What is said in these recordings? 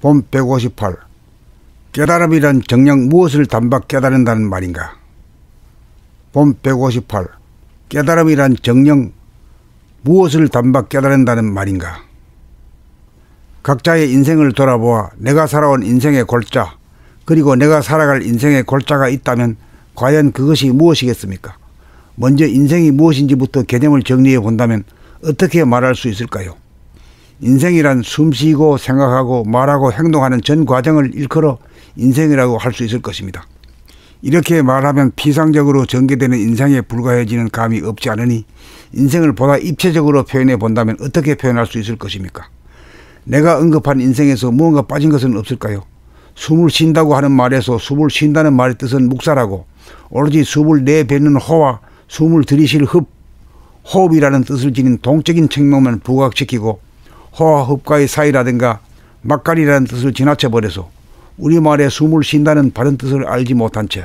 본 158. 깨달음이란 정녕 무엇을 단박 깨달은다는 말인가? 본 158. 깨달음이란 정녕 무엇을 단박 깨달은다는 말인가? 각자의 인생을 돌아보아 내가 살아온 인생의 골자, 그리고 내가 살아갈 인생의 골자가 있다면 과연 그것이 무엇이겠습니까? 먼저 인생이 무엇인지부터 개념을 정리해 본다면 어떻게 말할 수 있을까요? 인생이란 숨쉬고 생각하고 말하고 행동하는 전 과정을 일컬어 인생이라고 할 수 있을 것입니다. 이렇게 말하면 피상적으로 전개되는 인생에 불과해지는 감이 없지 않으니 인생을 보다 입체적으로 표현해 본다면 어떻게 표현할 수 있을 것입니까? 내가 언급한 인생에서 무언가 빠진 것은 없을까요? 숨을 쉰다고 하는 말에서 숨을 쉰다는 말의 뜻은 묵살하고 오로지 숨을 내뱉는 호와 숨을 들이실 흡, 호흡이라는 뜻을 지닌 동적인 측면만 부각시키고 호와 흡과의 사이라든가 막간이라는 뜻을 지나쳐버려서 우리말에 숨을 쉰다는 바른 뜻을 알지 못한 채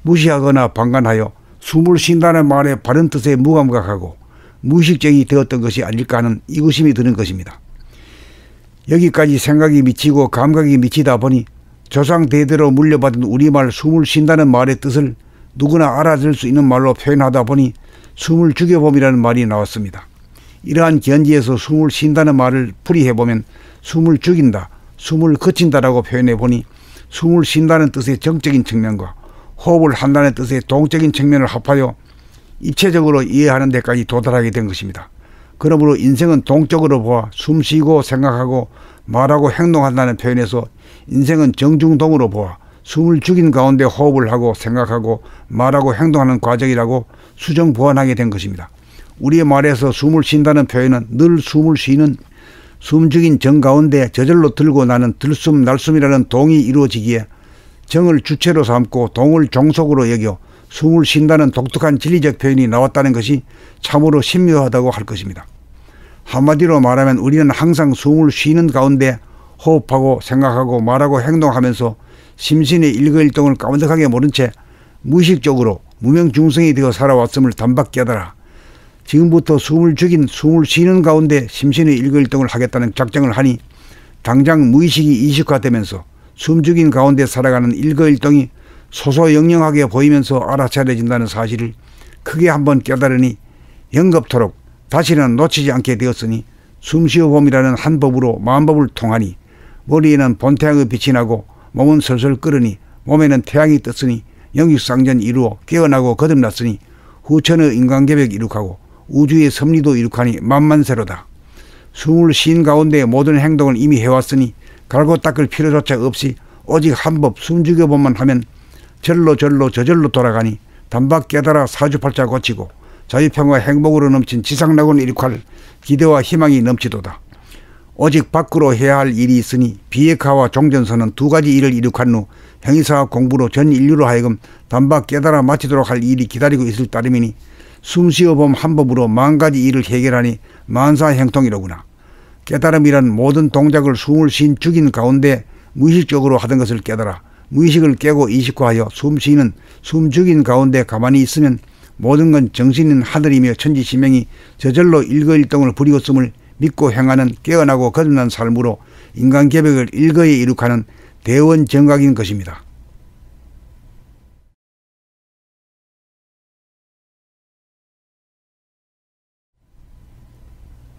무시하거나 방관하여 숨을 쉰다는 말의 바른 뜻에 무감각하고 무의식적이 되었던 것이 아닐까 하는 의구심이 드는 것입니다. 여기까지 생각이 미치고 감각이 미치다 보니 조상 대대로 물려받은 우리말 숨을 쉰다는 말의 뜻을 누구나 알아들 수 있는 말로 표현하다 보니 숨을 죽여봄이라는 말이 나왔습니다. 이러한 견지에서 숨을 쉰다는 말을 풀이해보면 숨을 죽인다, 숨을 그친다라고 표현해보니 숨을 쉰다는 뜻의 정적인 측면과 호흡을 한다는 뜻의 동적인 측면을 합하여 입체적으로 이해하는 데까지 도달하게 된 것입니다. 그러므로 인생은 동적으로 보아 숨쉬고 생각하고 말하고 행동한다는 표현에서 인생은 정중동으로 보아 숨을 죽인 가운데 호흡을 하고 생각하고 말하고 행동하는 과정이라고 수정보완하게 된 것입니다. 우리의 말에서 숨을 쉰다는 표현은 늘 숨을 쉬는 숨 죽인 정 가운데 저절로 들고 나는 들숨 날숨이라는 동이 이루어지기에 정을 주체로 삼고 동을 종속으로 여겨 숨을 쉰다는 독특한 진리적 표현이 나왔다는 것이 참으로 신묘하다고 할 것입니다. 한마디로 말하면 우리는 항상 숨을 쉬는 가운데 호흡하고 생각하고 말하고 행동하면서 심신의 일거일동을 까무득하게 모른 채 무의식적으로 무명중생이 되어 살아왔음을 단박 깨달아 지금부터 숨을 죽인 숨을 쉬는 가운데 심신의 일거일동을 하겠다는 작정을 하니 당장 무의식이 이식화되면서 숨 죽인 가운데 살아가는 일거일동이 소소영영하게 보이면서 알아차려진다는 사실을 크게 한번 깨달으니 영겁토록 다시는 놓치지 않게 되었으니 숨쉬어봄이라는 한 법으로 만법을 통하니 머리에는 본태양의 빛이 나고 몸은 설설 끓으니 몸에는 태양이 떴으니 영육상전 이루어 깨어나고 거듭났으니 후천의 인간계백 이룩하고 우주의 섭리도 이룩하니 만만세로다. 숨을 쉰 가운데 모든 행동을 이미 해왔으니 갈고 닦을 필요조차 없이 오직 한 법 숨죽여보만 하면 절로 저절로 돌아가니 단박 깨달아 사주팔자 고치고 자유평화 행복으로 넘친 지상낙원을 이룩할 기대와 희망이 넘치도다. 오직 밖으로 해야 할 일이 있으니 비핵화와 종전선은 두 가지 일을 이룩한 후 행위사학 공부로 전 인류로 하여금 단박 깨달아 마치도록 할 일이 기다리고 있을 따름이니 숨쉬어봄 한 법으로 만 가지 일을 해결하니 만사형통이로구나. 깨달음이란 모든 동작을 숨을 쉰 죽인 가운데 무의식적으로 하던 것을 깨달아 무의식을 깨고 이식화하여 숨 쉬는 숨 죽인 가운데 가만히 있으면 모든 건 정신인 하늘이며 천지시명이 저절로 일거일동을 부리었음을 믿고 행하는 깨어나고 거듭난 삶으로 인간계백을 일거에 이룩하는 대원정각인 것입니다.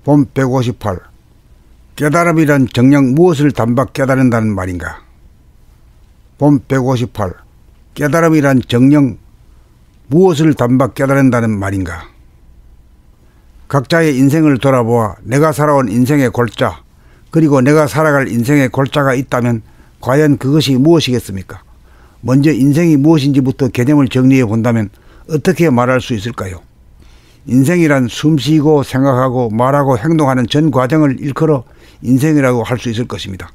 본 158. 깨달음이란 정녕 무엇을 단박 깨달은다는 말인가? 본 158. 깨달음이란 정녕 무엇을 단박 깨달은다는 말인가? 각자의 인생을 돌아보아 내가 살아온 인생의 골자, 그리고 내가 살아갈 인생의 골자가 있다면 과연 그것이 무엇이겠습니까? 먼저 인생이 무엇인지부터 개념을 정리해 본다면 어떻게 말할 수 있을까요? 인생이란 숨쉬고 생각하고 말하고 행동하는 전 과정을 일컬어 인생이라고 할 수 있을 것입니다.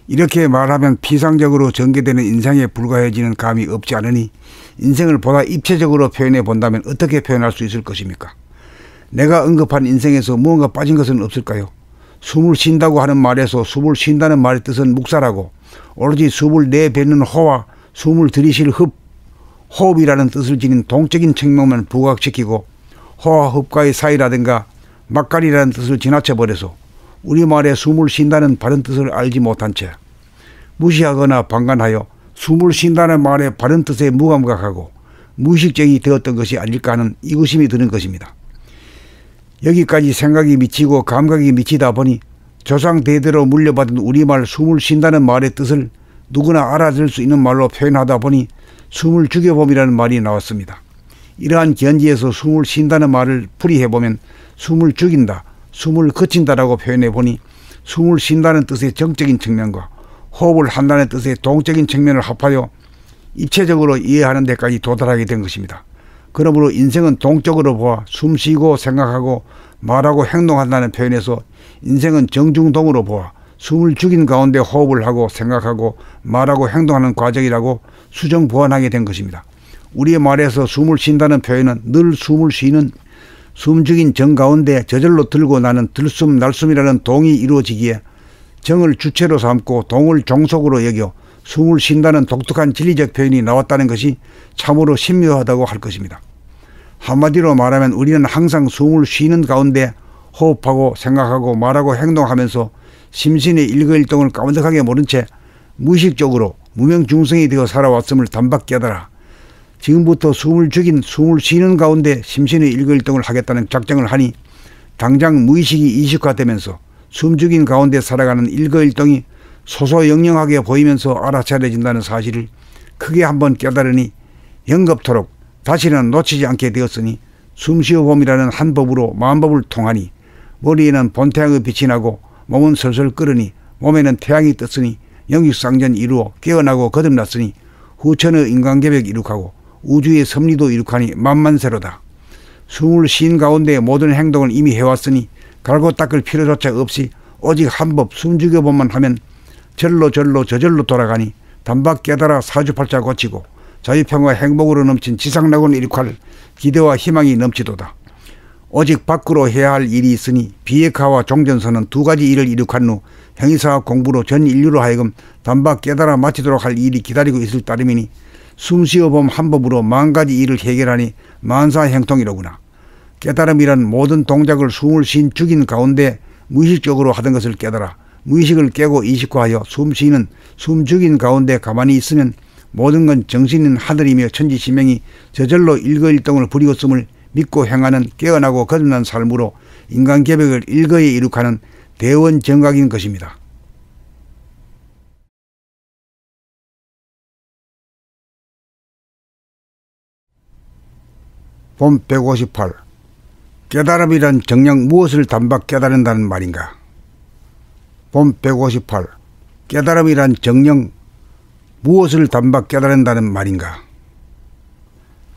이렇게 말하면 피상적으로 전개되는 인생에 불과해지는 감이 없지 않으니 인생을 보다 입체적으로 표현해 본다면 어떻게 표현할 수 있을 것입니까? 내가 언급한 인생에서 무언가 빠진 것은 없을까요? 숨을 쉰다고 하는 말에서 숨을 쉰다는 말의 뜻은 묵살하고 오로지 숨을 내뱉는 호와 숨을 들이실 흡, 호흡이라는 뜻을 지닌 동적인 측면만 부각시키고 호와 흡과의 사이라든가 막간이라는 뜻을 지나쳐버려서 우리말에 숨을 쉰다는 바른 뜻을 알지 못한 채 무시하거나 방관하여 숨을 쉰다는 말의 바른 뜻에 무감각하고 무의식적이 되었던 것이 아닐까 하는 의구심이 드는 것입니다. 여기까지 생각이 미치고 감각이 미치다 보니 조상 대대로 물려받은 우리말 숨을 쉰다는 말의 뜻을 누구나 알아들을 수 있는 말로 표현하다 보니 숨을 죽여봄이라는 말이 나왔습니다. 이러한 견지에서 숨을 쉰다는 말을 풀이해보면 숨을 죽인다, 숨을 그친다라고 표현해보니 숨을 쉰다는 뜻의 정적인 측면과 호흡을 한다는 뜻의 동적인 측면을 합하여 입체적으로 이해하는 데까지 도달하게 된 것입니다. 그러므로 인생은 동적으로 보아 숨쉬고 생각하고 말하고 행동한다는 표현에서 인생은 정중동으로 보아 숨을 죽인 가운데 호흡을 하고 생각하고 말하고 행동하는 과정이라고 수정 보완하게 된 것입니다. 우리의 말에서 숨을 쉰다는 표현은 늘 숨을 쉬는 숨 죽인 정 가운데 저절로 들고 나는 들숨 날숨이라는 동이 이루어지기에 정을 주체로 삼고 동을 종속으로 여겨 숨을 쉰다는 독특한 진리적 표현이 나왔다는 것이 참으로 신묘하다고 할 것입니다. 한마디로 말하면 우리는 항상 숨을 쉬는 가운데 호흡하고 생각하고 말하고 행동하면서 심신의 일거일동을 까마득하게 모른 채 무의식적으로 무명중생이 되어 살아왔음을 단박 깨달아 지금부터 숨을 죽인 숨을 쉬는 가운데 심신의 일거일동을 하겠다는 작정을 하니 당장 무의식이 이식화되면서 숨 죽인 가운데 살아가는 일거일동이 소소영영하게 보이면서 알아차려진다는 사실을 크게 한번 깨달으니 영겁토록 다시는 놓치지 않게 되었으니 숨쉬어봄이라는 한 법으로 만법을 통하니 머리에는 본태양의 빛이 나고 몸은 설설 끓으니 몸에는 태양이 떴으니 영육상전 이루어 깨어나고 거듭났으니 후천의 인간계백 이룩하고 우주의 섭리도 이룩하니 만만세로다. 숨을 쉰 가운데 모든 행동을 이미 해왔으니 갈고 닦을 필요조차 없이 오직 한 법 숨죽여보만 하면 절로 저절로 돌아가니 단박 깨달아 사주팔자 고치고 자유평화 행복으로 넘친 지상낙원을 이룩할 기대와 희망이 넘치도다. 오직 밖으로 해야 할 일이 있으니 비핵화와 종전선은 두 가지 일을 이룩한 후 형이사와 공부로 전 인류로 하여금 단박 깨달아 마치도록 할 일이 기다리고 있을 따름이니 숨쉬어봄 한 법으로 만 가지 일을 해결하니 만사형통이로구나. 깨달음이란 모든 동작을 숨을 쉰 죽인 가운데 무의식적으로 하던 것을 깨달아 무의식을 깨고 이식화하여 숨쉬는 숨 죽인 가운데 가만히 있으면 모든 건 정신인 하늘이며 천지시명이 저절로 일거일동을 부리고있음을 믿고 행하는 깨어나고 거듭난 삶으로 인간계백을 일거에 이룩하는 대원정각인 것입니다. 본 158. 깨달음이란 정녕 무엇을 단박 깨달은다는 말인가? 본 158. 깨달음이란 정녕 무엇을 단박 깨달은다는 말인가?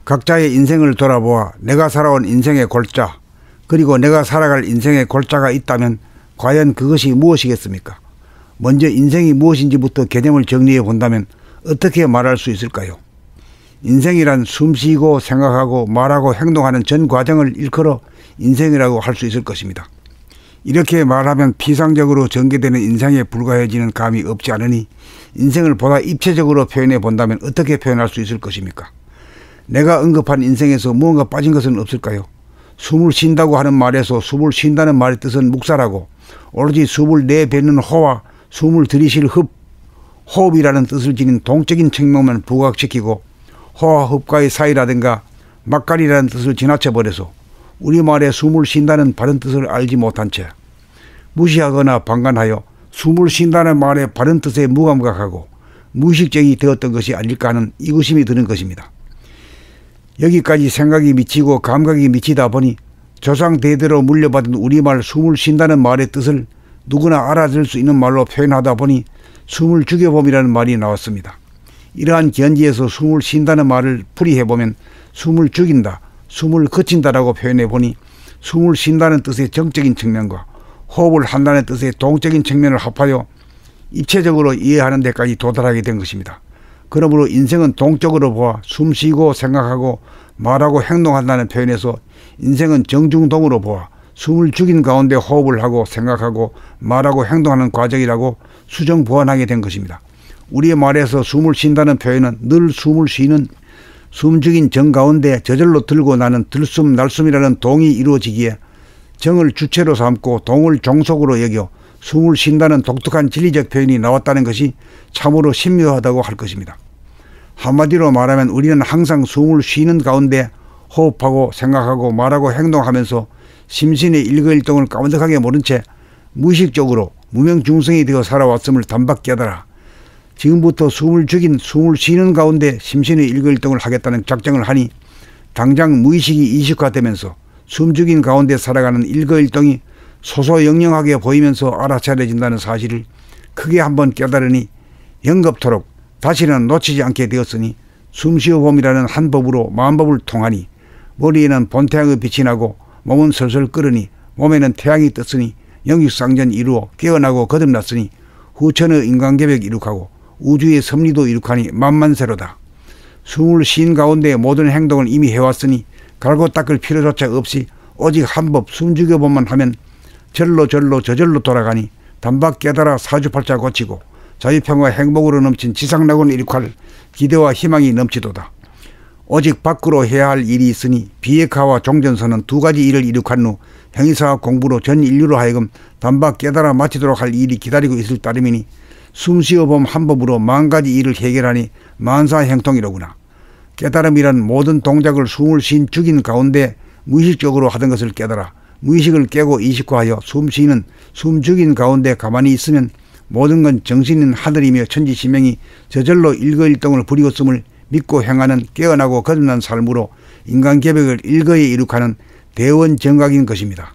각자의 인생을 돌아보아 내가 살아온 인생의 골자 그리고 내가 살아갈 인생의 골자가 있다면 과연 그것이 무엇이겠습니까? 먼저 인생이 무엇인지부터 개념을 정리해 본다면 어떻게 말할 수 있을까요? 인생이란 숨쉬고 생각하고 말하고 행동하는 전 과정을 일컬어 인생이라고 할 수 있을 것입니다. 이렇게 말하면 피상적으로 전개되는 인생에 불과해지는 감이 없지 않으니 인생을 보다 입체적으로 표현해 본다면 어떻게 표현할 수 있을 것입니까? 내가 언급한 인생에서 무언가 빠진 것은 없을까요? 숨을 쉰다고 하는 말에서 숨을 쉰다는 말의 뜻은 묵살하고 오로지 숨을 내뱉는 호와 숨을 들이실 흡, 호흡이라는 뜻을 지닌 동적인 측면만 부각시키고 호와 흡과의 사이라든가 막간이라는 뜻을 지나쳐버려서 우리말에 숨을 쉰다는 바른 뜻을 알지 못한 채 무시하거나 방관하여 숨을 쉰다는 말의 바른 뜻에 무감각하고 무의식적이 되었던 것이 아닐까 하는 의구심이 드는 것입니다. 여기까지 생각이 미치고 감각이 미치다 보니 조상 대대로 물려받은 우리말 숨을 쉰다는 말의 뜻을 누구나 알아들을 수 있는 말로 표현하다 보니 숨을 죽여봄이라는 말이 나왔습니다. 이러한 견지에서 숨을 쉰다는 말을 풀이해보면 숨을 죽인다, 숨을 그친다라고 표현해보니 숨을 쉰다는 뜻의 정적인 측면과 호흡을 한다는 뜻의 동적인 측면을 합하여 입체적으로 이해하는 데까지 도달하게 된 것입니다. 그러므로 인생은 동적으로 보아 숨쉬고 생각하고 말하고 행동한다는 표현에서 인생은 정중동으로 보아 숨을 죽인 가운데 호흡을 하고 생각하고 말하고 행동하는 과정이라고 수정 보완하게 된 것입니다. 우리의 말에서 숨을 쉰다는 표현은 늘 숨을 쉬는 숨 죽인 정 가운데 저절로 들고 나는 들숨 날숨이라는 동이 이루어지기에 정을 주체로 삼고 동을 종속으로 여겨 숨을 쉰다는 독특한 진리적 표현이 나왔다는 것이 참으로 신묘하다고 할 것입니다. 한마디로 말하면 우리는 항상 숨을 쉬는 가운데 호흡하고 생각하고 말하고 행동하면서 심신의 일거일동을 까마득하게 모른 채 무의식적으로 무명중생이 되어 살아왔음을 단박 깨달아 지금부터 숨을 쉬는 가운데 심신의 일거일동을 하겠다는 작정을 하니 당장 무의식이 이식화되면서 숨죽인 가운데 살아가는 일거일동이 소소영영하게 보이면서 알아차려진다는 사실을 크게 한번 깨달으니 영겁토록 다시는 놓치지 않게 되었으니 숨쉬어봄이라는 한 법으로 만법을 통하니 머리에는 본태양의 빛이 나고 몸은 설설 끓으니 몸에는 태양이 떴으니 영육상전 이루어 깨어나고 거듭났으니 후천의 인간계백 이룩하고 우주의 섭리도 이룩하니 만만세로다. 숨을 쉰 가운데 모든 행동을 이미 해왔으니 갈고 닦을 필요조차 없이 오직 한 법 숨죽여보만 하면 절로 저절로 돌아가니 단박 깨달아 사주팔자 고치고 자유평화 행복으로 넘친 지상낙원을 이룩할 기대와 희망이 넘치도다. 오직 밖으로 해야 할 일이 있으니 비핵화와 종전선언 두 가지 일을 이룩한 후 형이사학 공부로 전 인류로 하여금 단박 깨달아 마치도록 할 일이 기다리고 있을 따름이니 숨쉬어봄 한 법으로 만 가지 일을 해결하니 만사형통이로구나. 깨달음이란 모든 동작을 숨을 죽인 가운데 무의식적으로 하던 것을 깨달아 무의식을 깨고 이식화하여 숨 죽인 가운데 가만히 있으면 모든 건 정신인 하늘이며 천지신명이 저절로 일거일동을 부리고있음을 믿고 행하는 깨어나고 거듭난 삶으로 인간계백을 일거에 이룩하는 대원정각인 것입니다.